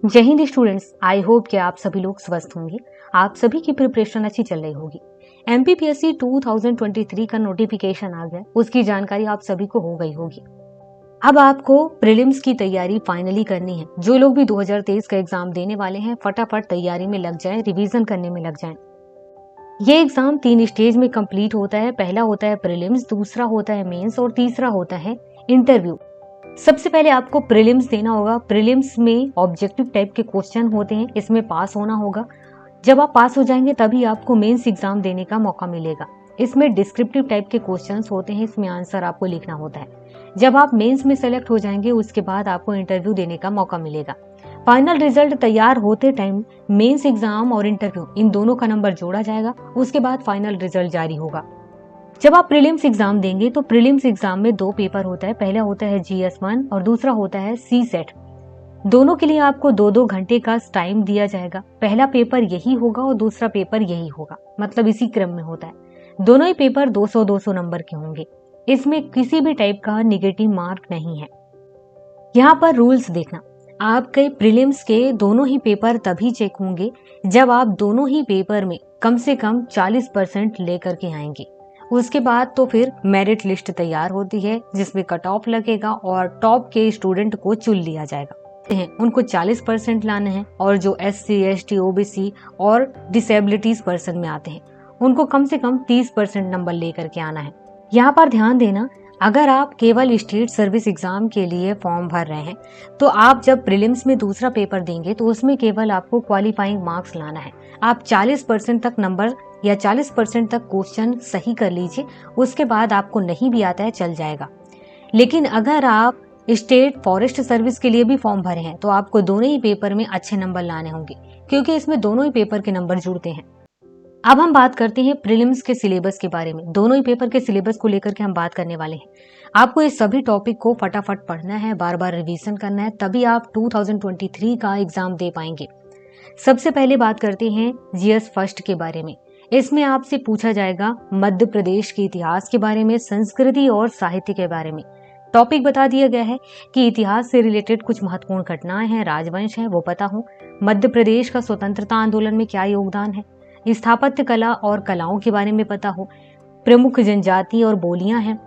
जय Hind students, I hope कि आप सभी लोग स्वस्थ होंगे। आप सभी की प्रिपरेशन अच्छी चल रही होगी। एमपीपीएससी 2023 का नोटिफिकेशन आ गया, उसकी जानकारी आप सभी को हो गई होगी। अब आपको प्रीलिम्स की तैयारी फाइनली करनी है। जो लोग भी 2023 का एग्जाम देने वाले हैं, फटाफट तैयारी में लग जाएं, रिवीजन करने में लग जाएं। ये एग्जाम 3 स्टेज में कंप्लीट होता है। पहला होता है प्रीलिम्स, दूसरा होता है मेंस और तीसरा होता है इंटरव्यू। सबसे पहले आपको प्रीलिम्स देना होगा। प्रीलिम्स में ऑब्जेक्टिव टाइप के क्वेश्चन होते हैं, इसमें पास होना होगा। जब आप पास हो जाएंगे तभी आपको मेंस एग्जाम देने का मौका मिलेगा। इसमें डिस्क्रिप्टिव टाइप के क्वेश्चंस होते हैं, इसमें आंसर आपको लिखना होता है। जब आप मेंस में सेलेक्ट हो जाएंगे उसके बाद आपको इंटरव्यू देने का मौका मिलेगा। फाइनल रिजल्ट तैयार होते टाइम मेंस एग्जाम और इंटरव्यू इन दोनों का नंबर जोड़ा जाएगा, उसके बाद फाइनल रिजल्ट जारी होगा। जब आप प्रीलिम्स एग्जाम देंगे तो प्रीलिम्स एग्जाम में 2 पेपर होता है। पहला होता है GS1 और दूसरा होता है CSET। दोनों के लिए आपको 2-2 घंटे का टाइम दिया जाएगा। पहला पेपर यही होगा और दूसरा पेपर यही होगा, मतलब इसी क्रम में होता है। दोनों ही पेपर 200-200 नंबर के होंगे। इसमें किसी भी टाइप का नेगेटिव मार्क नहीं है। यहाँ पर रूल्स देखना, आपके प्रीलिम्स के दोनों ही पेपर तभी चेक होंगे जब आप दोनों ही पेपर में कम से कम 40% लेकर के आएंगे। उसके बाद तो फिर मेरिट लिस्ट तैयार होती है जिसमें कट ऑफ लगेगा और टॉप के स्टूडेंट को चुन लिया जाएगा। उनको 40% लाने हैं और जो SC, ST, OBC और डिसेबिलिटीज पर्सन में आते हैं उनको कम से कम 30% नंबर लेकर के आना है। यहाँ पर ध्यान देना, अगर आप केवल स्टेट सर्विस एग्जाम के लिए फॉर्म भर रहे हैं तो आप जब प्रीलिम्स में दूसरा पेपर देंगे तो उसमें केवल आपको क्वालिफाइंग मार्क्स लाना है। आप 40% तक नंबर या 40% तक क्वेश्चन सही कर लीजिए, उसके बाद आपको नहीं भी आता है चल जाएगा। लेकिन अगर आप स्टेट फॉरेस्ट सर्विस के लिए भी फॉर्म भरे हैं तो आपको दोनों ही पेपर में अच्छे नंबर लाने होंगे, क्योंकि इसमें दोनों ही पेपर के नंबर जुड़ते हैं। अब हम बात करते हैं प्रीलिम्स के सिलेबस के बारे में। दोनों ही पेपर के सिलेबस को लेकर के हम बात करने वाले हैं। आपको इस सभी टॉपिक को फटाफट पढ़ना है, बार बार रिवीजन करना है, तभी आप 2023 का एग्जाम दे पाएंगे। सबसे पहले बात करते हैं GS फर्स्ट के बारे में। इसमें आपसे पूछा जाएगा मध्य प्रदेश के इतिहास के बारे में, संस्कृति और साहित्य के बारे में। टॉपिक बता दिया गया है कि इतिहास से रिलेटेड कुछ महत्वपूर्ण घटनाएं हैं, राजवंश है, वो पता हो। मध्य प्रदेश का स्वतंत्रता आंदोलन में क्या योगदान है, स्थापत्य कला और कलाओं के बारे में पता हो। प्रमुख जनजाति और बोलियां हैं,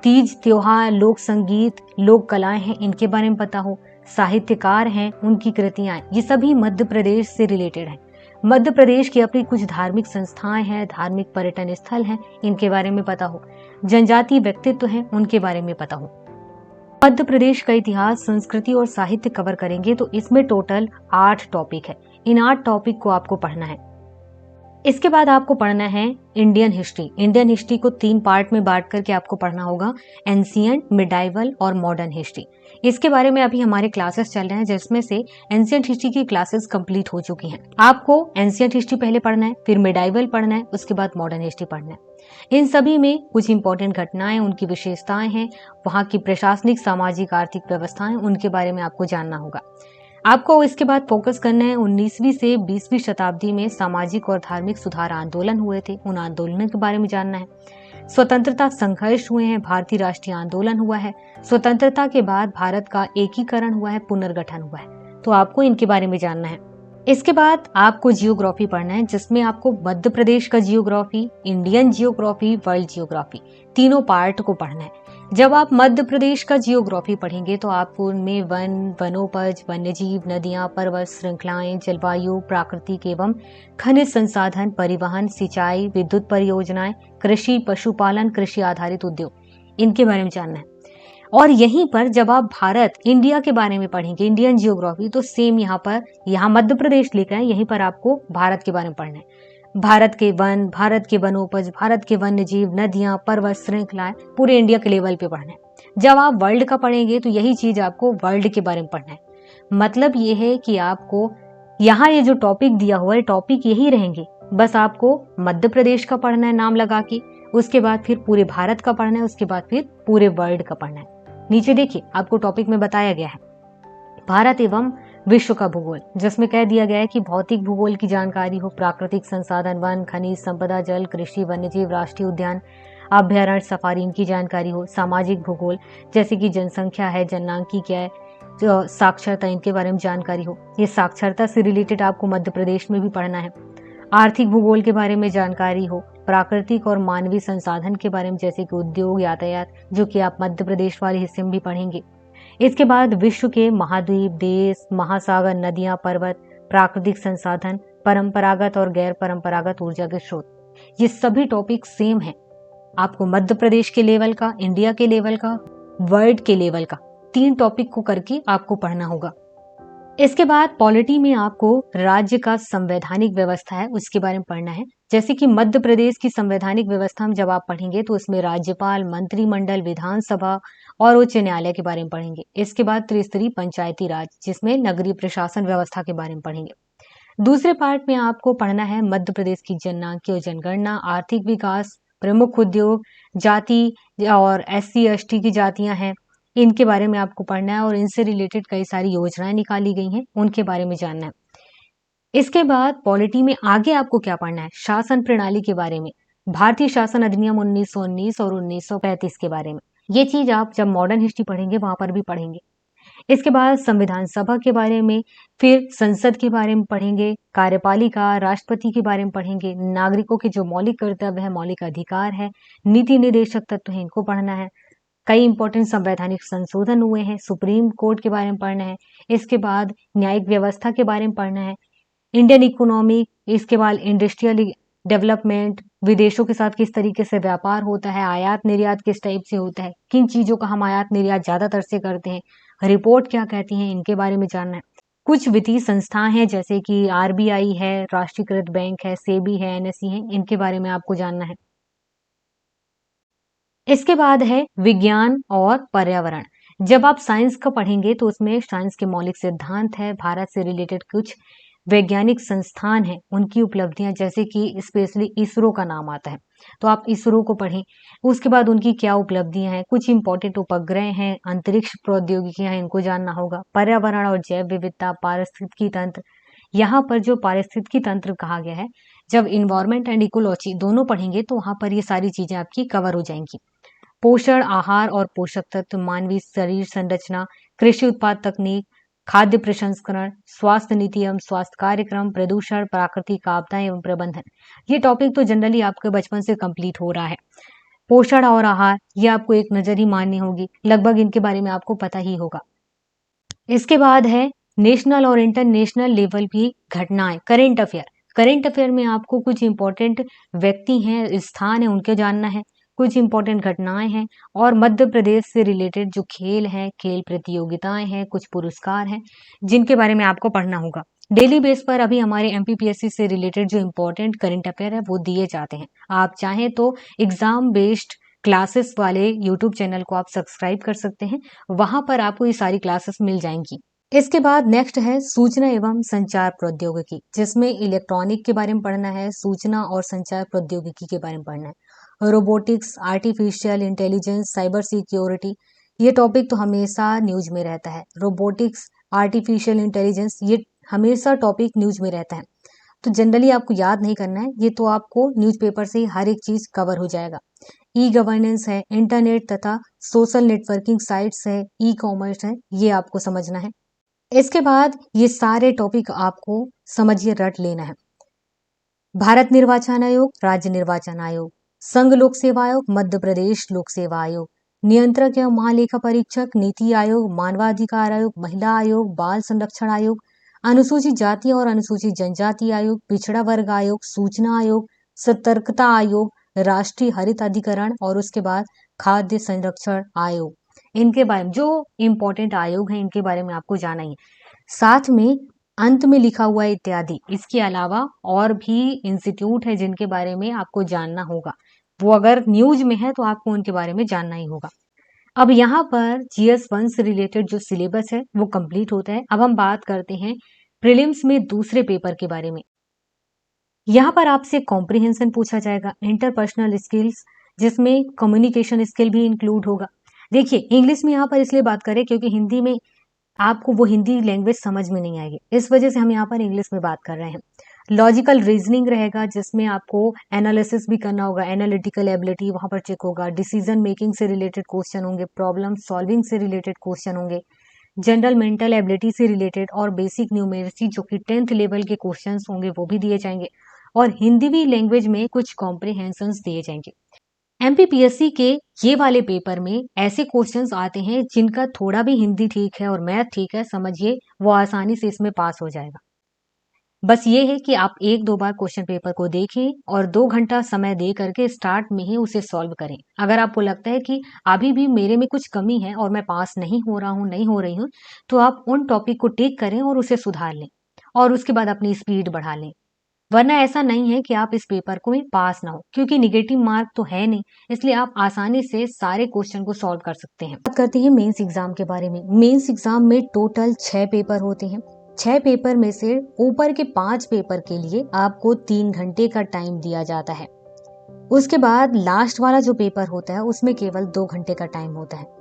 तीज त्योहार, लोक संगीत, लोक कलाएं हैं, इनके बारे में पता हो। साहित्यकार हैं, उनकी कृतियां, ये सभी मध्य प्रदेश से रिलेटेड हैं। मध्य प्रदेश की अपनी कुछ धार्मिक संस्थाएं हैं, धार्मिक पर्यटन स्थल हैं, इनके बारे में पता हो। जनजातीय व्यक्तित्व हैं, उनके बारे में पता हो। मध्य प्रदेश का इतिहास, संस्कृति और साहित्य कवर करेंगे तो इसमें टोटल 8 टॉपिक है। इन 8 टॉपिक को आपको पढ़ना है। इसके बाद आपको पढ़ना है इंडियन हिस्ट्री। इंडियन हिस्ट्री को 3 पार्ट में बांट करके आपको पढ़ना होगा, एंशिएंट, मिडाइवल और मॉडर्न हिस्ट्री। इसके बारे में अभी हमारे क्लासेस चल रहे हैं, जिसमें से एंशिएंट हिस्ट्री की क्लासेस कंप्लीट हो चुकी हैं। आपको एंशिएंट हिस्ट्री पहले पढ़ना है, फिर मिडाइवल पढ़ना है, उसके बाद मॉडर्न हिस्ट्री पढ़ना है। इन सभी में कुछ इंपॉर्टेंट घटनाएं, उनकी विशेषताएं हैं, वहां की प्रशासनिक, सामाजिक, आर्थिक व्यवस्थाएं, उनके बारे में आपको जानना होगा। आपको इसके बाद फोकस करना है 19वीं से 20वीं शताब्दी में सामाजिक और धार्मिक सुधार आंदोलन हुए थे, उन आंदोलनों के बारे में जानना है। स्वतंत्रता संघर्ष हुए हैं, भारतीय राष्ट्रीय आंदोलन हुआ है, स्वतंत्रता के बाद भारत का एकीकरण हुआ है, पुनर्गठन हुआ है, तो आपको इनके बारे में जानना है। इसके बाद आपको जियोग्राफी पढ़ना है, जिसमें आपको मध्य प्रदेश का geography, Indian geography, world geography, तीनों पार्ट को पढ़ना है। जब आप मध्य प्रदेश का जियोग्राफी पढ़ेंगे तो आपको उनमें वन, वनोपज, वन्यजीव, नदियां, पर्वत श्रृंखलाएं, जलवायु, प्राकृतिक एवं खनिज संसाधन, परिवहन, सिंचाई, विद्युत परियोजनाएं, कृषि, पशुपालन, कृषि आधारित उद्योग, इनके बारे में जानना है। और यहीं पर जब आप भारत, इंडिया के बारे में पढ़ेंगे, इंडियन जियोग्राफी, तो सेम यहाँ मध्य प्रदेश लिखा है, यहीं पर आपको भारत के बारे में पढ़ना है। भारत के वन, भारत के वनोपज, भारत के वन्य जीव, नदियां, पर्वत श्रृंखलाएं, पूरे इंडिया के लेवल पे पढ़ना है। जब आप वर्ल्ड का पढ़ेंगे तो यही चीज आपको वर्ल्ड के बारे में पढ़ना है। मतलब ये है कि आपको यहाँ ये जो टॉपिक दिया हुआ है, टॉपिक यही रहेंगे, बस आपको मध्य प्रदेश का पढ़ना है नाम लगा के, उसके बाद फिर पूरे भारत का पढ़ना है, उसके बाद फिर पूरे वर्ल्ड का पढ़ना है। नीचे देखिए आपको टॉपिक में बताया गया है भारत एवं विश्व का भूगोल, जिसमें कह दिया गया है कि भौतिक भूगोल की जानकारी हो, प्राकृतिक संसाधन, वन, खनिज संपदा, जल, कृषि, वन्यजीव, राष्ट्रीय उद्यान, अभ्यारण्य, सफारी, इनकी जानकारी हो। सामाजिक भूगोल, जैसे कि जनसंख्या है, जननांकी क्या है, साक्षरता, इनके बारे में जानकारी हो। ये साक्षरता से रिलेटेड आपको मध्य प्रदेश में भी पढ़ना है। आर्थिक भूगोल के बारे में जानकारी हो। प्राकृतिक और मानवीय संसाधन के बारे में, जैसे कि उद्योग, यातायात, जो कि आप मध्य प्रदेश वाले हिस्से में भी पढ़ेंगे। इसके बाद विश्व के महाद्वीप, देश, महासागर, नदियां, पर्वत, प्राकृतिक संसाधन, परंपरागत और गैर परंपरागत ऊर्जा के स्रोत, ये सभी टॉपिक सेम है। आपको मध्य प्रदेश के लेवल का, इंडिया के लेवल का, वर्ल्ड के लेवल का 3 टॉपिक को करके आपको पढ़ना होगा। इसके बाद पॉलिटी में आपको राज्य का संवैधानिक व्यवस्था है उसके बारे में पढ़ना है। जैसे कि मध्य प्रदेश की संवैधानिक व्यवस्था में जब आप पढ़ेंगे तो उसमें राज्यपाल, मंत्रिमंडल, विधानसभा और उच्च न्यायालय के बारे में पढ़ेंगे। इसके बाद त्रिस्तरीय पंचायती राज, जिसमें नगरीय प्रशासन व्यवस्था के बारे में पढ़ेंगे। दूसरे पार्ट में आपको पढ़ना है मध्य प्रदेश की जननांकी और जनगणना, आर्थिक विकास, प्रमुख उद्योग, जाति और SC ST की जातियां हैं, इनके बारे में आपको पढ़ना है और इनसे रिलेटेड कई सारी योजनाएं निकाली गई हैं, उनके बारे में जानना है। इसके बाद पॉलिटी में आगे आपको क्या पढ़ना है, शासन प्रणाली के बारे में, भारतीय शासन अधिनियम 1919 और 1935 के बारे में। ये चीज आप जब मॉडर्न हिस्ट्री पढ़ेंगे वहां पर भी पढ़ेंगे। इसके बाद संविधान सभा के बारे में, फिर संसद के बारे में पढ़ेंगे, कार्यपालिका, राष्ट्रपति के बारे में पढ़ेंगे, नागरिकों के जो मौलिक कर्तव्य है, मौलिक अधिकार है, नीति निर्देशक तत्व है, इनको पढ़ना है। कई इंपॉर्टेंट संवैधानिक संशोधन हुए हैं, सुप्रीम कोर्ट के बारे में पढ़ना है। इसके बाद न्यायिक व्यवस्था के बारे में पढ़ना है, इंडियन इकोनॉमी, इसके बाद इंडस्ट्रियल डेवलपमेंट, विदेशों के साथ किस तरीके से व्यापार होता है, आयात निर्यात किस टाइप से होता है, किन चीजों का हम आयात निर्यात ज्यादातर से करते हैं, रिपोर्ट क्या कहती है, इनके बारे में जानना है। कुछ वित्तीय संस्थाएं हैं जैसे कि RBI है, राष्ट्रीयकृत बैंक है, सेबी है, NSE है, इनके बारे में आपको जानना है। इसके बाद है विज्ञान और पर्यावरण। जब आप साइंस का पढ़ेंगे तो उसमें साइंस के मौलिक सिद्धांत है, भारत से रिलेटेड कुछ वैज्ञानिक संस्थान हैं, उनकी उपलब्धियां, जैसे कि स्पेशली इसरो का नाम आता है, तो आप इसरो को पढ़ें। उसके बाद उनकी क्या उपलब्धियां हैं, कुछ इंपॉर्टेंट उपग्रह हैं, अंतरिक्ष प्रौद्योगिकियां हैं, इनको जानना होगा। पर्यावरण और जैव विविधता, पारिस्थितिकी तंत्र, यहाँ पर जो पारिस्थितिकी तंत्र कहा गया है, जब इन्वायरमेंट एंड इकोलॉजी दोनों पढ़ेंगे तो वहां पर ये सारी चीजें आपकी कवर हो जाएंगी। पोषण, आहार और पोषक तत्व, मानवीय शरीर संरचना, कृषि उत्पाद तकनीक, खाद्य प्रसंस्करण, स्वास्थ्य नीति एवं स्वास्थ्य कार्यक्रम, प्रदूषण, प्राकृतिक आपदाएं एवं प्रबंधन, ये टॉपिक तो जनरली आपके बचपन से कंप्लीट हो रहा है। पोषण और आहार, ये आपको एक नजर ही माननी होगी, लगभग इनके बारे में आपको पता ही होगा। इसके बाद है नेशनल और इंटरनेशनल लेवल की घटनाएं, करेंट अफेयर। करेंट अफेयर में आपको कुछ इंपॉर्टेंट व्यक्ति हैं, स्थान है, उनके जानना है, कुछ इंपॉर्टेंट घटनाएं हैं, और मध्य प्रदेश से रिलेटेड जो खेल है, खेल प्रतियोगिताएं हैं, कुछ पुरस्कार हैं, जिनके बारे में आपको पढ़ना होगा। डेली बेस पर अभी हमारे MPPSC से रिलेटेड जो इंपॉर्टेंट करंट अफेयर है वो दिए जाते हैं। आप चाहें तो एग्जाम बेस्ड क्लासेस वाले यूट्यूब चैनल को आप सब्सक्राइब कर सकते हैं, वहां पर आपको ये सारी क्लासेस मिल जाएंगी। इसके बाद नेक्स्ट है सूचना एवं संचार प्रौद्योगिकी, जिसमें इलेक्ट्रॉनिक के बारे में पढ़ना है, सूचना और संचार प्रौद्योगिकी के बारे में पढ़ना है, robotics, artificial intelligence, cyber security, ये टॉपिक तो हमेशा न्यूज में रहता है। रोबोटिक्स, आर्टिफिशियल इंटेलिजेंस, ये हमेशा टॉपिक न्यूज में रहता है, तो जनरली आपको याद नहीं करना है, ये तो आपको न्यूज़पेपर से ही हर एक चीज कवर हो जाएगा। ई गवर्नेंस है, इंटरनेट तथा सोशल नेटवर्किंग साइट्स है, ई कॉमर्स है, ये आपको समझना है। इसके बाद ये सारे टॉपिक आपको समझिए रट लेना है। भारत निर्वाचन आयोग, राज्य निर्वाचन आयोग, संघ लोक सेवा आयोग, मध्य प्रदेश लोक सेवा आयोग, नियंत्रक एवं महालेखा परीक्षक, नीति आयोग, मानवाधिकार आयोग, महिला आयोग, बाल संरक्षण आयोग, अनुसूचित जाति और अनुसूचित जनजाति आयोग, पिछड़ा वर्ग आयोग, सूचना आयोग, सतर्कता आयोग, राष्ट्रीय हरित अधिकरण, और उसके बाद खाद्य संरक्षण आयोग। इनके बारे में जो इम्पोर्टेंट आयोग हैं, इनके बारे में आपको जाना ही है। साथ में अंत में लिखा हुआ है इत्यादि, इसके अलावा और भी इंस्टीट्यूट है जिनके बारे में आपको जानना होगा, वो अगर न्यूज में है तो आपको उनके बारे में जानना ही होगा। अब यहाँ पर GS1 से रिलेटेड जो सिलेबस है वो कंप्लीट होता है। अब हम बात करते हैं प्रीलिम्स में दूसरे पेपर के बारे में। यहाँ पर आपसे कॉम्प्रिहेंशन पूछा जाएगा, इंटरपर्सनल स्किल्स, जिसमें कम्युनिकेशन स्किल भी इंक्लूड होगा। देखिए इंग्लिश में यहाँ पर इसलिए बात करें क्योंकि हिंदी में आपको वो हिंदी लैंग्वेज समझ में नहीं आएगी, इस वजह से हम यहाँ पर इंग्लिश में बात कर रहे हैं। लॉजिकल रीजनिंग रहेगा, जिसमें आपको एनालिसिस भी करना होगा, एनालिटिकल एबिलिटी वहां पर चेक होगा, डिसीजन मेकिंग से रिलेटेड क्वेश्चन होंगे, प्रॉब्लम सॉल्विंग से रिलेटेड क्वेश्चन होंगे, जनरल मेंटल एबिलिटी से रिलेटेड और बेसिक न्यूमेरेसी जो कि 10th लेवल के क्वेश्चंस होंगे वो भी दिए जाएंगे, और हिंदी भी लैंग्वेज में कुछ कॉम्प्रिहेंशंस दिए जाएंगे। एमपीपीएससी के ये वाले पेपर में ऐसे क्वेश्चंस आते हैं जिनका थोड़ा भी हिंदी ठीक है और मैथ ठीक है, समझिए वो आसानी से इसमें पास हो जाएगा। बस ये है कि आप 1-2 बार क्वेश्चन पेपर को देखें और 2 घंटा समय दे करके स्टार्ट में ही उसे सॉल्व करें। अगर आपको लगता है कि अभी भी मेरे में कुछ कमी है और मैं पास नहीं हो रहा हूँ, नहीं हो रही हूँ, तो आप उन टॉपिक को टिक करें और उसे सुधार लें और उसके बाद अपनी स्पीड बढ़ा लें। वरना ऐसा नहीं है कि आप इस पेपर को में पास ना हो, क्योंकि निगेटिव मार्क तो है नहीं, इसलिए आप आसानी से सारे क्वेश्चन को सॉल्व कर सकते हैं। बात करते हैं मेंस एग्जाम के बारे में। मेंस एग्जाम में टोटल 6 पेपर होते हैं। 6 पेपर में से ऊपर के 5 पेपर के लिए आपको 3 घंटे का टाइम दिया जाता है। उसके बाद लास्ट वाला जो पेपर होता है उसमें केवल 2 घंटे का टाइम होता है।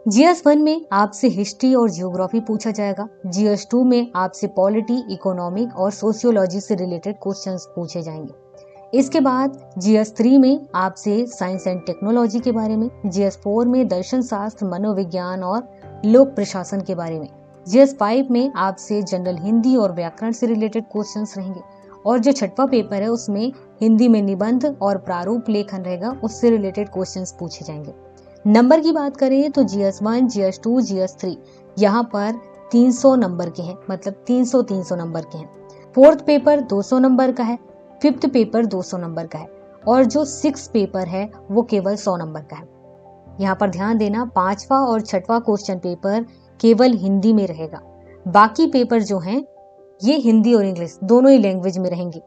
GS1 में आपसे हिस्ट्री और जियोग्राफी पूछा जाएगा। GS2 में आपसे पॉलिटी, इकोनॉमिक और सोशियोलॉजी से रिलेटेड क्वेश्चंस पूछे जाएंगे। इसके बाद GS3 में आपसे साइंस एंड टेक्नोलॉजी के बारे में, GS4 में दर्शन शास्त्र, मनोविज्ञान और लोक प्रशासन के बारे में, GS5 में आपसे जनरल हिंदी और व्याकरण से रिलेटेड क्वेश्चंस रहेंगे, और जो 6वां पेपर है उसमें हिंदी में निबंध और प्रारूप लेखन रहेगा, उससे रिलेटेड क्वेश्चंस पूछे जाएंगे। नंबर की बात करें तो GS1, GS2, GS3 यहाँ पर 300 नंबर के हैं, मतलब 300 नंबर के हैं। 4th पेपर 200 नंबर का है, 5th पेपर 200 नंबर का है, और जो 6th पेपर है वो केवल 100 नंबर का है। यहाँ पर ध्यान देना, 5वां और 6वां क्वेश्चन पेपर केवल हिंदी में रहेगा। बाकी पेपर जो हैं ये हिंदी और इंग्लिश दोनों ही लैंग्वेज में रहेंगे।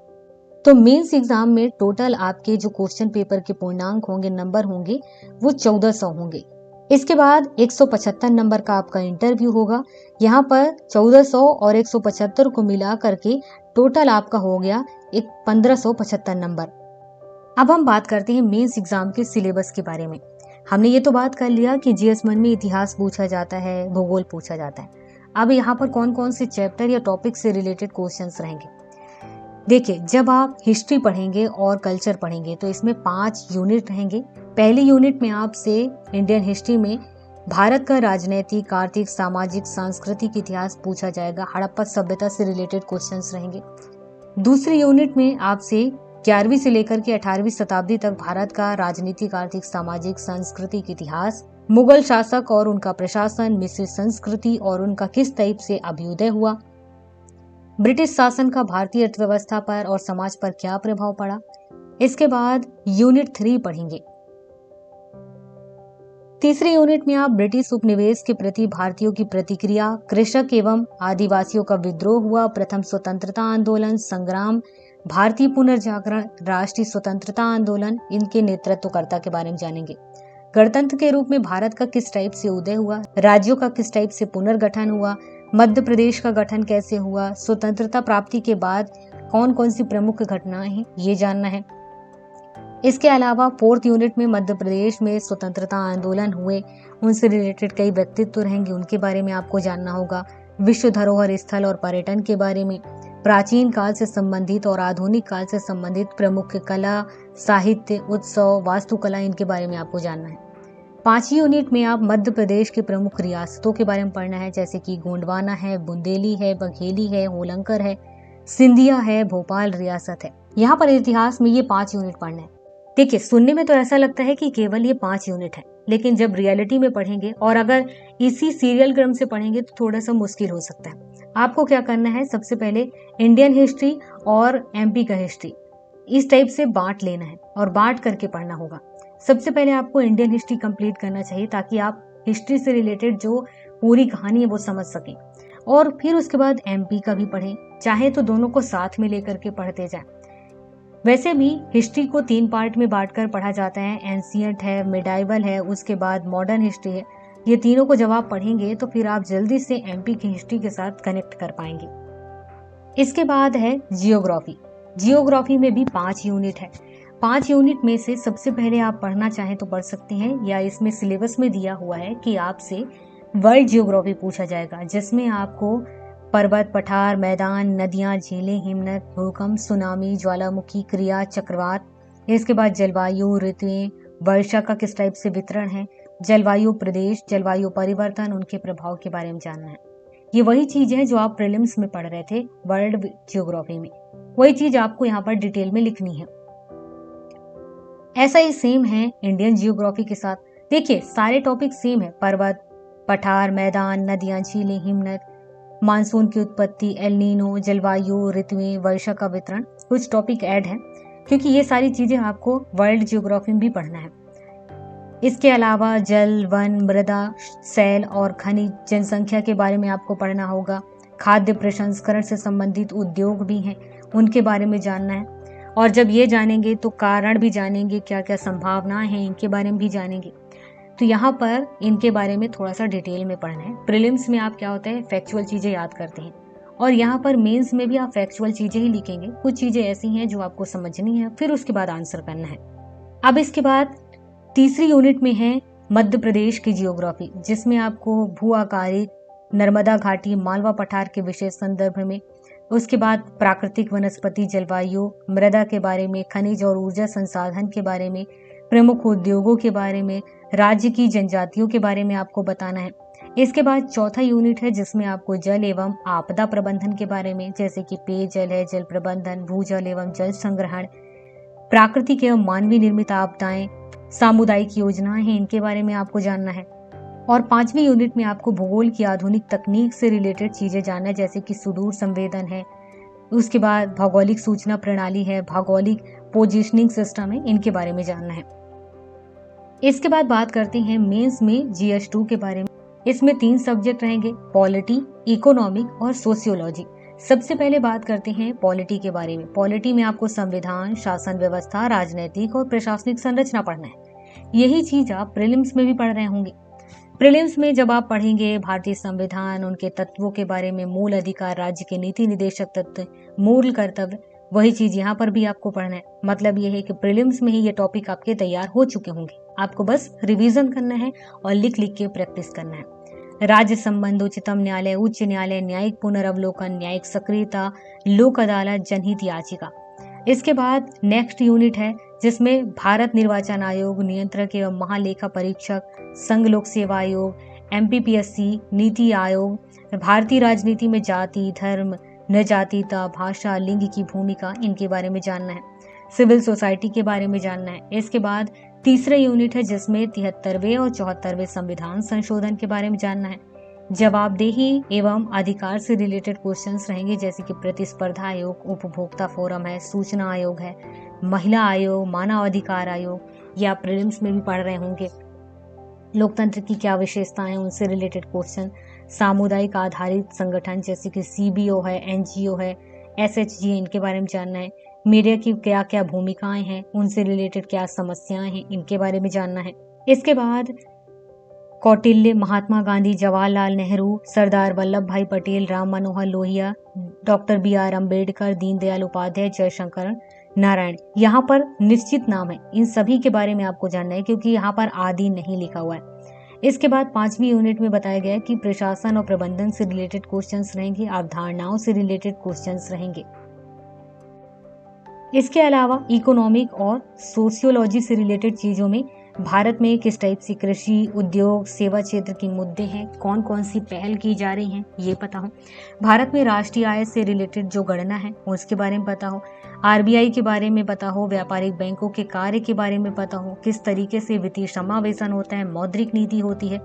तो मेंस एग्जाम में टोटल आपके जो क्वेश्चन पेपर के पूर्णांक होंगे, नंबर होंगे, वो 1400 होंगे। इसके बाद 175 नंबर का आपका इंटरव्यू होगा। यहाँ पर 1400 और 175 को मिला करके टोटल आपका हो गया 1575 नंबर। अब हम बात करते हैं मेंस एग्जाम के सिलेबस के बारे में। हमने ये तो बात कर लिया कि GS1 में इतिहास पूछा जाता है, भूगोल पूछा जाता है। अब यहाँ पर कौन कौन से चैप्टर या टॉपिक से रिलेटेड क्वेश्चंस रहेंगे। देखिए, जब आप हिस्ट्री पढ़ेंगे और कल्चर पढ़ेंगे तो इसमें 5 यूनिट रहेंगे। पहली यूनिट में आपसे इंडियन हिस्ट्री में भारत का राजनीतिक, आर्थिक, सामाजिक, सांस्कृतिक इतिहास पूछा जाएगा। हड़प्पा सभ्यता से रिलेटेड क्वेश्चंस रहेंगे। दूसरी यूनिट में आपसे 11वीं से लेकर के 18वीं शताब्दी तक भारत का राजनीतिक, आर्थिक, सामाजिक, सांस्कृतिक इतिहास, मुगल शासक और उनका प्रशासन, मिश्रित संस्कृति और उनका किस टाइप से अभ्युदय हुआ, ब्रिटिश शासन का भारतीय अर्थव्यवस्था पर और समाज पर क्या प्रभाव पड़ा। इसके बाद यूनिट 3 पढ़ेंगे। तीसरी यूनिट में आप ब्रिटिश उपनिवेश के प्रति भारतीयों की प्रतिक्रिया, कृषक एवं आदिवासियों का विद्रोह हुआ, प्रथम स्वतंत्रता आंदोलन, संग्राम, भारतीय पुनर्जागरण, राष्ट्रीय स्वतंत्रता आंदोलन, इनके नेतृत्वकर्ता के बारे में जानेंगे। गणतंत्र के रूप में भारत का किस टाइप से उदय हुआ, राज्यों का किस टाइप से पुनर्गठन हुआ, मध्य प्रदेश का गठन कैसे हुआ, स्वतंत्रता प्राप्ति के बाद कौन कौन सी प्रमुख घटनाएं हैं, ये जानना है। इसके अलावा 4th यूनिट में मध्य प्रदेश में स्वतंत्रता आंदोलन हुए, उनसे रिलेटेड कई व्यक्तित्व रहेंगे, उनके बारे में आपको जानना होगा। विश्व धरोहर स्थल और पर्यटन के बारे में, प्राचीन काल से संबंधित और आधुनिक काल से संबंधित प्रमुख कला, साहित्य, उत्सव, वास्तुकला, इनके बारे में आपको जानना है। 5वीं यूनिट में आप मध्य प्रदेश के प्रमुख रियासतों के बारे में पढ़ना है, जैसे कि गोंडवाना है, बुंदेली है, बघेली है, होलंकर है, सिंधिया है, भोपाल रियासत है। यहाँ पर इतिहास में ये 5 यूनिट पढ़ना है। देखिए, सुनने में तो ऐसा लगता है कि केवल ये 5 यूनिट है, लेकिन जब रियलिटी में पढ़ेंगे और अगर इसी सीरियल क्रम से पढ़ेंगे तो थोड़ा सा मुश्किल हो सकता है। आपको क्या करना है, सबसे पहले इंडियन हिस्ट्री और MP का हिस्ट्री इस टाइप से बांट लेना है और बांट करके पढ़ना होगा। सबसे पहले आपको इंडियन हिस्ट्री कंप्लीट करना चाहिए ताकि आप हिस्ट्री से रिलेटेड जो पूरी कहानी है वो समझ सकें, और फिर उसके बाद MP का भी पढ़ें, चाहे तो दोनों को साथ में लेकर के पढ़ते जाएं। वैसे भी हिस्ट्री को 3 पार्ट में बांटकर पढ़ा जाता है, एंशिएंट है, मिडाइवल है, उसके बाद मॉडर्न हिस्ट्री है। ये तीनों को जब आप पढ़ेंगे तो फिर आप जल्दी से MP की हिस्ट्री के साथ कनेक्ट कर पाएंगे। इसके बाद है जियोग्राफी। जियोग्राफी में भी 5 यूनिट है। 5 यूनिट में से सबसे पहले आप पढ़ना चाहें तो पढ़ सकते हैं, या इसमें सिलेबस में दिया हुआ है कि आपसे वर्ल्ड जियोग्राफी पूछा जाएगा, जिसमें आपको पर्वत, पठार, मैदान, नदियां, झीलें, हिमनद, भूकंप, सुनामी, ज्वालामुखी, क्रिया, चक्रवात, इसके बाद जलवायु, ऋतुएं, वर्षा का किस टाइप से वितरण है, जलवायु प्रदेश, जलवायु परिवर्तन, उनके प्रभाव के बारे में जानना है। ये वही चीज है जो आप प्रीलिम्स में पढ़ रहे थे वर्ल्ड ज्योग्राफी में, वही चीज आपको यहाँ पर डिटेल में लिखनी है। ऐसा ही सेम है इंडियन जियोग्राफी के साथ। देखिए सारे टॉपिक सेम है, पर्वत, पठार, मैदान, नदियां, झीलें, हिमनद, मानसून की उत्पत्ति, एल नीनो, जलवायु, ऋतुएं, वर्षा का वितरण, कुछ टॉपिक ऐड है क्योंकि ये सारी चीजें आपको वर्ल्ड जियोग्राफी में भी पढ़ना है। इसके अलावा जल, वन, मृदा, सैल और खनिज, जनसंख्या के बारे में आपको पढ़ना होगा। खाद्य प्रसंस्करण से संबंधित उद्योग भी हैं, उनके बारे में जानना है। और जब ये जानेंगे तो कारण भी जानेंगे, क्या क्या संभावनाएं हैं इनके बारे में भी जानेंगे। तो यहाँ पर इनके बारे में थोड़ा सा डिटेल में पढ़ना है। प्रीलिम्स में आप क्या होता है फैक्चुअल चीजें याद करते हैं, और यहाँ पर मेंस में भी आप फैक्चुअल चीजें ही लिखेंगे। कुछ चीजें ऐसी हैं जो आपको समझनी है, फिर उसके बाद आंसर करना है। अब इसके बाद तीसरी यूनिट में है मध्य प्रदेश की जियोग्राफी, जिसमें आपको भू आकारिक, नर्मदा घाटी, मालवा पठार के विशेष संदर्भ में, उसके बाद प्राकृतिक वनस्पति, जलवायु, मृदा के बारे में, खनिज और ऊर्जा संसाधन के बारे में, प्रमुख उद्योगों के बारे में, राज्य की जनजातियों के बारे में आपको बताना है। इसके बाद चौथा यूनिट है जिसमें आपको जल एवं आपदा प्रबंधन के बारे में, जैसे कि पेयजल है, जल प्रबंधन, भूजल एवं जल संग्रहण, प्राकृतिक एवं मानवीय निर्मित आपदाएं, सामुदायिक योजनाएं हैं, इनके बारे में आपको जानना है। और पांचवी यूनिट में आपको भूगोल की आधुनिक तकनीक से रिलेटेड चीजें जानना है, जैसे कि सुदूर संवेदन है, उसके बाद भौगोलिक सूचना प्रणाली है, भौगोलिक पोजिशनिंग सिस्टम है, इनके बारे में जानना है। इसके बाद बात करते हैं मेंस में GS2 के बारे में। इसमें 3 सब्जेक्ट रहेंगे, पॉलिटी, इकोनॉमिक और सोशियोलॉजी। सबसे पहले बात करते हैं पॉलिटी के बारे में। पॉलिटी में आपको संविधान, शासन व्यवस्था, राजनैतिक और प्रशासनिक संरचना पढ़ना है। यही चीज आप प्रीलिम्स में भी पढ़ रहे होंगे। प्रीलिम्स में जब आप पढ़ेंगे भारतीय संविधान, उनके तत्वों के बारे में, मूल अधिकार, राज्य के नीति निदेशक तत्व, मूल कर्तव्य, वही चीज यहाँ पर भी आपको पढ़ना है। मतलब ये है कि प्रीलिम्स में ही ये टॉपिक आपके तैयार हो चुके होंगे, आपको बस रिवीजन करना है और लिख लिख के प्रैक्टिस करना है। राज्य संबंध, उच्चतम न्यायालय, उच्च न्यायालय, न्यायिक पुनर्वलोकन, न्यायिक सक्रियता, लोक अदालत, जनहित याचिका। इसके बाद नेक्स्ट यूनिट है जिसमें भारत निर्वाचन आयोग, नियंत्रक एवं महालेखा परीक्षक, संघ लोक सेवा आयोग, MPPSC, नीति आयोग, भारतीय राजनीति में जाति, धर्म, न जातीयता, भाषा, लिंग की भूमिका, इनके बारे में जानना है। सिविल सोसाइटी के बारे में जानना है। इसके बाद तीसरा यूनिट है जिसमें 73वें और 74वें संविधान संशोधन के बारे में जानना है। जवाबदेही एवं अधिकार से रिलेटेड क्वेश्चंस रहेंगे, जैसे कि प्रतिस्पर्धा आयोग, उपभोक्ता फोरम है, सूचना आयोग है, महिला आयोग, मानव अधिकार आयोग, ये आप प्रीलिम्स में भी पढ़ रहे होंगे। लोकतंत्र की क्या विशेषताएं, उनसे रिलेटेड क्वेश्चन, सामुदायिक आधारित संगठन जैसे कि CBO है, NGO है, SHG है, इनके बारे में जानना है। मीडिया की क्या क्या भूमिकाएं हैं, उनसे रिलेटेड क्या समस्याएं हैं, इनके बारे में जानना है। इसके बाद कौटिल्य, महात्मा गांधी, जवाहरलाल नेहरू, सरदार वल्लभ भाई पटेल, राम मनोहर लोहिया, डॉक्टर BR अम्बेडकर, दीनदयाल उपाध्याय, जयशंकर नारायण, यहाँ पर निश्चित नाम है, इन सभी के बारे में आपको जानना है क्योंकि यहाँ पर आदि नहीं लिखा हुआ है। इसके बाद 5वीं यूनिट में बताया गया है कि प्रशासन और प्रबंधन से रिलेटेड क्वेश्चंस रहेंगे, अवधारणाओं से रिलेटेड क्वेश्चंस रहेंगे। इसके अलावा इकोनॉमिक और सोशियोलॉजी से रिलेटेड चीजों में भारत में किस टाइप से कृषि, उद्योग, सेवा क्षेत्र के मुद्दे हैं, कौन कौन सी पहल की जा रही हैं, ये पता हो। भारत में राष्ट्रीय आय से रिलेटेड जो गणना है उसके बारे में पता हो। RBI के बारे में पता हो, व्यापारिक बैंकों के कार्य के बारे में पता हो, किस तरीके से वित्तीय समावेशन होता है, मौद्रिक नीति होती है,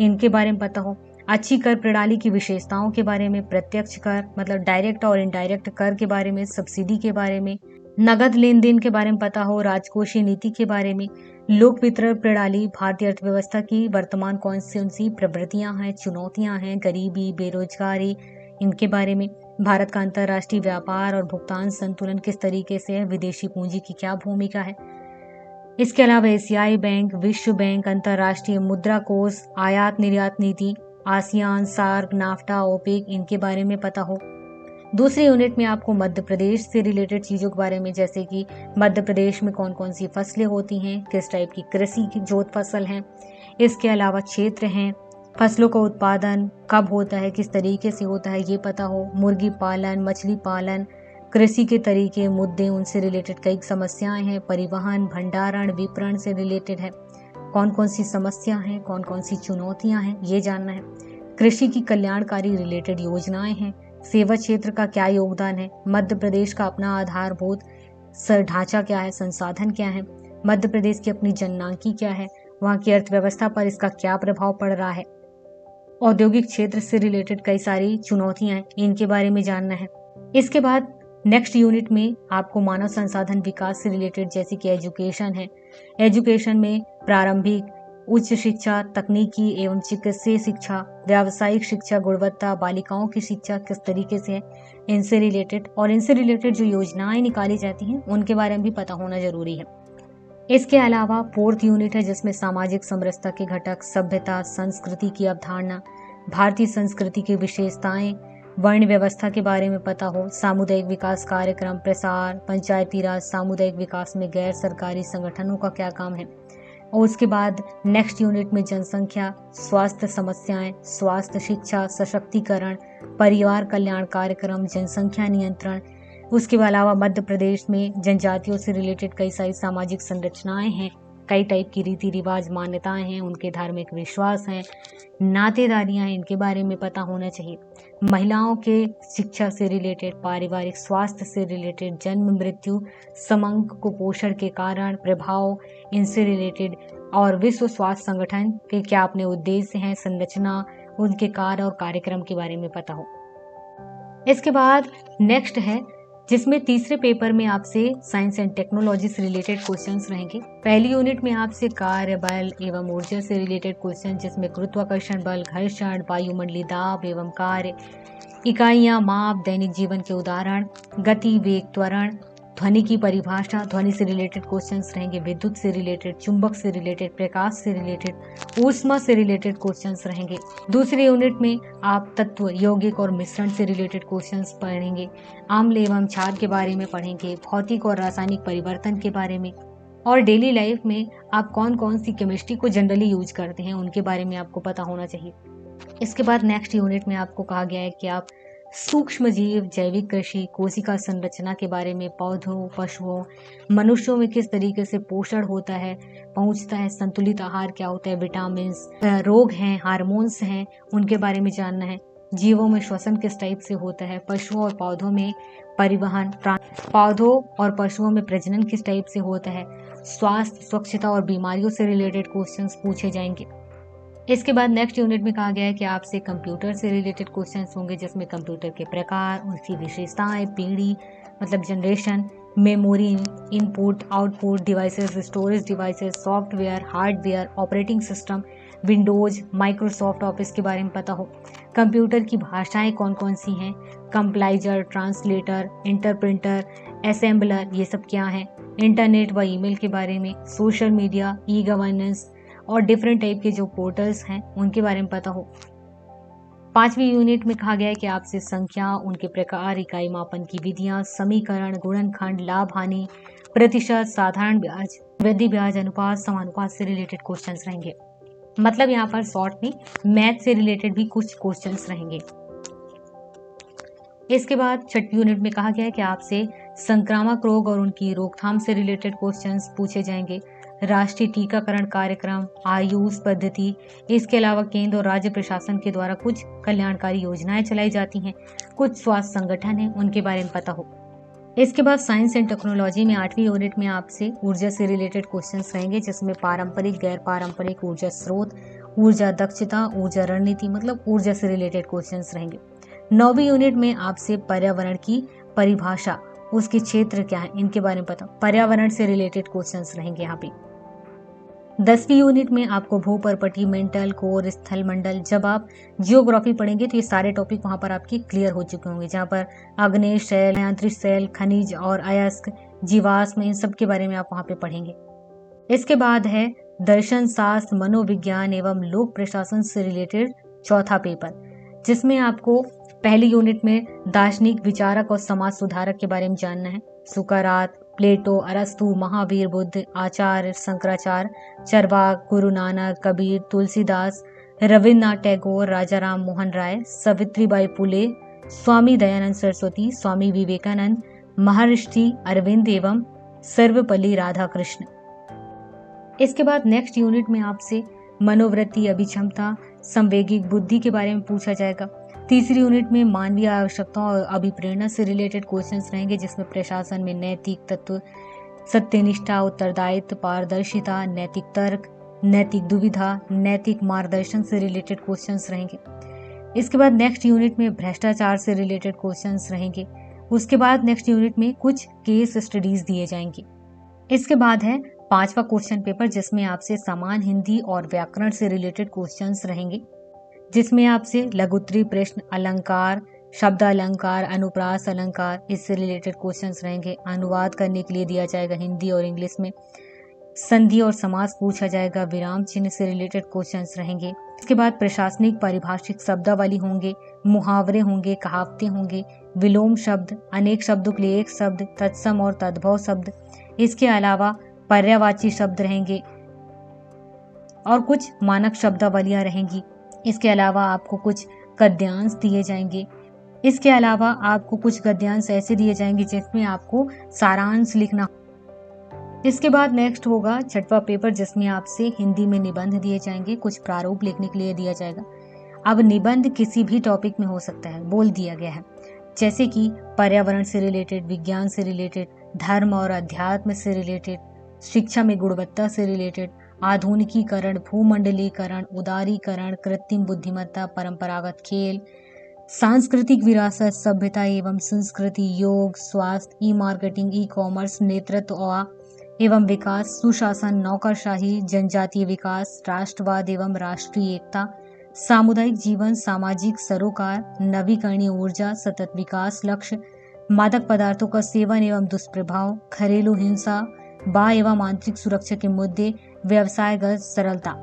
इनके बारे में पता हो। अच्छी कर प्रणाली की विशेषताओं के बारे में, प्रत्यक्ष कर मतलब डायरेक्ट और इनडायरेक्ट कर के बारे में, सब्सिडी के बारे में, नगद लेन देन के बारे में पता हो, राजकोषीय नीति के बारे में, लोक वितरण प्रणाली, भारतीय अर्थव्यवस्था की वर्तमान कौन सी प्रवृत्तियां हैं, चुनौतियां हैं, गरीबी, बेरोजगारी, इनके बारे में, भारत का अंतर्राष्ट्रीय व्यापार और भुगतान संतुलन किस तरीके से है, विदेशी पूंजी की क्या भूमिका है। इसके अलावा एशियाई बैंक, विश्व बैंक, अंतर्राष्ट्रीय मुद्रा कोष, आयात निर्यात नीति, आसियान, सार्क, नाफ्टा, ओपेक, इनके बारे में पता हो। दूसरी यूनिट में आपको मध्य प्रदेश से रिलेटेड चीजों के बारे में, जैसे कि मध्य प्रदेश में कौन कौन सी फसलें होती हैं, किस टाइप की कृषि की जोत फसल है, इसके अलावा क्षेत्र हैं, फसलों का उत्पादन कब होता है, किस तरीके से होता है, ये पता हो। मुर्गी पालन, मछली पालन, कृषि के तरीके, मुद्दे, उनसे रिलेटेड कई समस्याएं हैं, परिवहन, भंडारण, विपणन से रिलेटेड है। कौन कौन सी समस्या हैं, कौन कौन सी चुनौतियां हैं, ये जानना है। कृषि की कल्याणकारी रिलेटेड योजनाएं हैं। सेवा क्षेत्र का क्या योगदान है। मध्य प्रदेश का अपना आधारभूत ढांचा क्या है, संसाधन क्या है। मध्य प्रदेश की अपनी जननांकी क्या है, वहाँ की अर्थव्यवस्था पर इसका क्या प्रभाव पड़ रहा है। औद्योगिक क्षेत्र से रिलेटेड कई सारी चुनौतियां हैं, इनके बारे में जानना है। इसके बाद नेक्स्ट यूनिट में आपको मानव संसाधन विकास से रिलेटेड, जैसे कि एजुकेशन है, एजुकेशन में प्रारंभिक, उच्च शिक्षा, तकनीकी एवं चिकित्सीय शिक्षा, व्यावसायिक शिक्षा, गुणवत्ता, बालिकाओं की शिक्षा किस तरीके से है, इनसे रिलेटेड, और इनसे रिलेटेड जो योजनाएं निकाली जाती हैं उनके बारे में भी पता होना जरूरी है। इसके अलावा फोर्थ यूनिट है जिसमें सामाजिक समरसता के घटक, सभ्यता, संस्कृति की अवधारणा, भारतीय संस्कृति की विशेषताएं, वर्ण व्यवस्था के बारे में पता हो, सामुदायिक विकास कार्यक्रम, प्रसार, पंचायती राज, सामुदायिक विकास में गैर सरकारी संगठनों का क्या काम है। और उसके बाद नेक्स्ट यूनिट में जनसंख्या, स्वास्थ्य समस्याएं, स्वास्थ्य, शिक्षा, सशक्तिकरण, परिवार कल्याण कार्यक्रम, जनसंख्या नियंत्रण। उसके अलावा मध्य प्रदेश में जनजातियों से रिलेटेड कई सारी सामाजिक संरचनाएं हैं, कई टाइप की रीति रिवाज, मान्यताएं हैं, उनके धार्मिक विश्वास हैं, नातेदारियां हैं, इनके बारे में पता होना चाहिए। महिलाओं के शिक्षा से रिलेटेड, पारिवारिक स्वास्थ्य से रिलेटेड, जन्म मृत्यु, समंक कुपोषण के कारण, प्रभाव, इनसे रिलेटेड, और विश्व स्वास्थ्य संगठन के क्या अपने उद्देश्य हैं, संरचना, उनके कार्य और कार्यक्रम के बारे में पता हो। इसके बाद नेक्स्ट है जिसमें तीसरे पेपर में आपसे साइंस एंड टेक्नोलॉजी से रिलेटेड क्वेश्चंस रहेंगे। पहली यूनिट में आपसे कार्य, बल एवं ऊर्जा से रिलेटेड क्वेश्चन, जिसमें गुरुत्वाकर्षण बल, घर्षण, वायुमंडलीय दाब एवं कार्य, इकाइयां, माप, दैनिक जीवन के उदाहरण, गति, वेग, त्वरण, ध्वनि की परिभाषा, ध्वनि से रिलेटेड क्वेश्चंस रहेंगे, विद्युत से रिलेटेड, चुंबक से रिलेटेड, प्रकाश से रिलेटेड, ऊष्मा से रिलेटेड क्वेश्चंस रहेंगे। दूसरी यूनिट में आप तत्व, यौगिक और मिश्रण से रिलेटेड क्वेश्चंस पढ़ेंगे, अम्ल एवं क्षार के बारे में पढ़ेंगे, भौतिक और रासायनिक परिवर्तन के बारे में, और डेली लाइफ में आप कौन कौन सी केमिस्ट्री को जनरली यूज करते हैं उनके बारे में आपको पता होना चाहिए। इसके बाद नेक्स्ट यूनिट में आपको कहा गया है कि आप सूक्ष्म जीव, जैविक कृषि, कोशिका संरचना के बारे में, पौधों, पशुओं, मनुष्यों में किस तरीके से पोषण होता है, पहुंचता है, संतुलित आहार क्या होता है, विटामिन, रोग हैं, हार्मोन्स हैं, उनके बारे में जानना है। जीवों में श्वसन किस टाइप से होता है, पशुओं और पौधों में परिवहन, पौधों और पशुओं में प्रजनन किस टाइप से होता है, स्वास्थ्य, स्वच्छता और बीमारियों से रिलेटेड क्वेश्चंस पूछे जाएंगे। इसके बाद नेक्स्ट यूनिट में कहा गया है कि आपसे कंप्यूटर से रिलेटेड क्वेश्चंस होंगे, जिसमें कंप्यूटर के प्रकार, उसकी विशेषताएं, पीढ़ी मतलब generation, memory, input output devices, storage devices, software, hardware, operating system, Windows, Microsoft office के बारे में पता हो। कंप्यूटर की भाषाएं कौन कौन सी हैं, कंप्लाइजर, ट्रांसलेटर, इंटरप्रिंटर, असेंबलर, ये सब क्या है। इंटरनेट व ईमेल के बारे में, सोशल मीडिया, ई गवर्नेंस और डिफरेंट टाइप के जो पोर्टल्स हैं उनके बारे में पता हो। पांचवी यूनिट में कहा गया है कि आपसे संख्या, उनके प्रकार, इकाई मापन की विधियां, समीकरण, गुणनखंड, लाभ हानि, प्रतिशत, साधारण ब्याज, वृद्धि ब्याज अनुपात, समानुपात से रिलेटेड क्वेश्चंस रहेंगे। मतलब यहाँ पर शॉर्ट में मैथ से रिलेटेड भी कुछ क्वेश्चंस रहेंगे। इसके बाद छठी यूनिट में कहा गया है कि आपसे संक्रामक रोग और उनकी रोकथाम से रिलेटेड क्वेश्चंस पूछे जाएंगे, राष्ट्रीय टीकाकरण कार्यक्रम, आयुष पद्धति, इसके अलावा केंद्र और राज्य प्रशासन के द्वारा कुछ कल्याणकारी योजनाएं चलाई जाती हैं, कुछ स्वास्थ्य संगठन हैं, उनके बारे में पता हो। इसके बाद साइंस एंड टेक्नोलॉजी में आठवीं यूनिट में आपसे ऊर्जा से रिलेटेड क्वेश्चंस रहेंगे, जिसमें पारंपरिक, गैर पारंपरिक ऊर्जा स्रोत, ऊर्जा दक्षता, ऊर्जा रणनीति मतलब ऊर्जा से रिलेटेड क्वेश्चंस रहेंगे। नौवीं यूनिट में आपसे पर्यावरण की परिभाषा, उसके क्षेत्र क्या है, इनके बारे में पता, पर्यावरण से रिलेटेड क्वेश्चंस रहेंगे यहाँ पे। 10वीं यूनिट में आपको भूपर्पटी, मेंटल कोर, स्थल मंडल, जब आप जियोग्राफी पढ़ेंगे तो ये सारे टॉपिक वहां पर आपके क्लियर हो चुके होंगे, जहाँ पर अग्नेय शैल, अंतरिक्ष शैल, खनिज और अयस्क, जीवाश्म, इन सब के बारे में आप वहां पे पढ़ेंगे। इसके बाद है दर्शन शास्त्र, मनोविज्ञान एवं लोक प्रशासन से रिलेटेड चौथा पेपर, जिसमें आपको पहली यूनिट में दार्शनिक, विचारक और समाज सुधारक के बारे में जानना है। सुकरात, प्लेटो, अरस्तु, महावीर, बुद्ध, आचार्य, शंकराचार्य, चरवाक, गुरु नानक, कबीर, तुलसीदास, रविन्द्रनाथ टैगोर, राजा राम मोहन राय, सावित्रीबाई फुले, स्वामी दयानंद सरस्वती, स्वामी विवेकानंद, महर्षि अरविंद एवं सर्वपल्ली राधाकृष्ण। इसके बाद नेक्स्ट यूनिट में आपसे मनोवृत्ति, अभिक्षमता, संवेगिक बुद्धि के बारे में पूछा जाएगा। तीसरी यूनिट में मानवीय आवश्यकताओं और अभिप्रेरणा से रिलेटेड क्वेश्चंस रहेंगे, जिसमें प्रशासन में नैतिक तत्व, सत्यनिष्ठा, उत्तरदायित्व, पारदर्शिता, नैतिक तर्क, नैतिक दुविधा, नैतिक मार्गदर्शन से रिलेटेड क्वेश्चंस रहेंगे। इसके बाद नेक्स्ट यूनिट में भ्रष्टाचार से रिलेटेड क्वेश्चंस रहेंगे। उसके बाद नेक्स्ट यूनिट में कुछ केस स्टडीज दिए जाएंगे। इसके बाद है 5वां क्वेश्चन पेपर, जिसमें आपसे समान हिंदी और व्याकरण से रिलेटेड क्वेश्चंस रहेंगे, जिसमें आपसे लघुत्तरी प्रश्न, अलंकार, शब्द अलंकार, अनुप्रास अलंकार, इससे रिलेटेड क्वेश्चंस रहेंगे। अनुवाद करने के लिए दिया जाएगा हिंदी और इंग्लिश में। संधि और समास पूछा जाएगा। विराम चिन्ह से रिलेटेड क्वेश्चंस रहेंगे। इसके बाद प्रशासनिक पारिभाषिक शब्दावली होंगे, मुहावरे होंगे, कहावतें होंगे, विलोम शब्द, अनेक शब्दों के लिए एक शब्द, तत्सम और तद्भव शब्द। इसके अलावा पर्यायवाची शब्द रहेंगे और कुछ मानक शब्दावलियां रहेंगी। इसके अलावा आपको कुछ गद्यांश दिए जाएंगे। इसके अलावा आपको कुछ गद्यांश ऐसे दिए जाएंगे जिसमें आपको सारांश लिखना। इसके बाद नेक्स्ट होगा 6वां पेपर, जिसमें आपसे हिंदी में निबंध दिए जाएंगे, कुछ प्रारूप लिखने के लिए दिया जाएगा। अब निबंध किसी भी टॉपिक में हो सकता है, बोल दिया गया है, जैसे कि पर्यावरण से रिलेटेड, विज्ञान से रिलेटेड, धर्म और अध्यात्म से रिलेटेड, शिक्षा में गुणवत्ता से रिलेटेड, आधुनिकीकरण, भूमंडलीकरण, उदारीकरण, कृत्रिम बुद्धिमत्ता, परंपरागत खेल, सांस्कृतिक विरासत, सभ्यता एवं संस्कृति, योग, स्वास्थ्य, ई मार्केटिंग, ई कॉमर्स, नेतृत्व एवं विकास, सुशासन, नौकरशाही, जनजातीय विकास, राष्ट्रवाद एवं राष्ट्रीय एकता, सामुदायिक जीवन, सामाजिक सरोकार, नवीकरणीय ऊर्जा, सतत विकास लक्ष्य, मादक पदार्थों का सेवन एवं दुष्प्रभाव, घरेलू हिंसा, बाह्य एवं आंतरिक सुरक्षा के मुद्दे, व्यवसायगत सरलता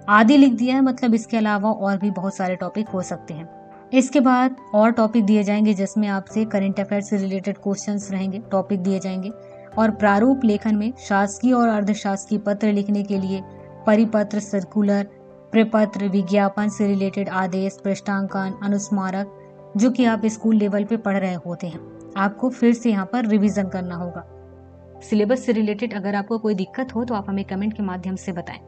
आदि लिख दिया है। मतलब इसके अलावा और भी बहुत सारे टॉपिक हो सकते हैं। इसके बाद और टॉपिक दिए जाएंगे, जिसमें आपसे करंट अफेयर से रिलेटेड क्वेश्चंस रहेंगे, टॉपिक दिए जाएंगे। और प्रारूप लेखन में शासकीय और अर्धशासकीय पत्र लिखने के लिए परिपत्र, सर्कुलर, प्रपत्र, विज्ञापन से रिलेटेड आदेश, पृष्ठांकन, अनुस्मारक, जो कि आप स्कूल लेवल पे पढ़ रहे होते हैं, आपको फिर से यहाँ पर रिवीजन करना होगा। सिलेबस से रिलेटेड अगर आपको कोई दिक्कत हो तो आप हमें कमेंट के माध्यम से बताएं।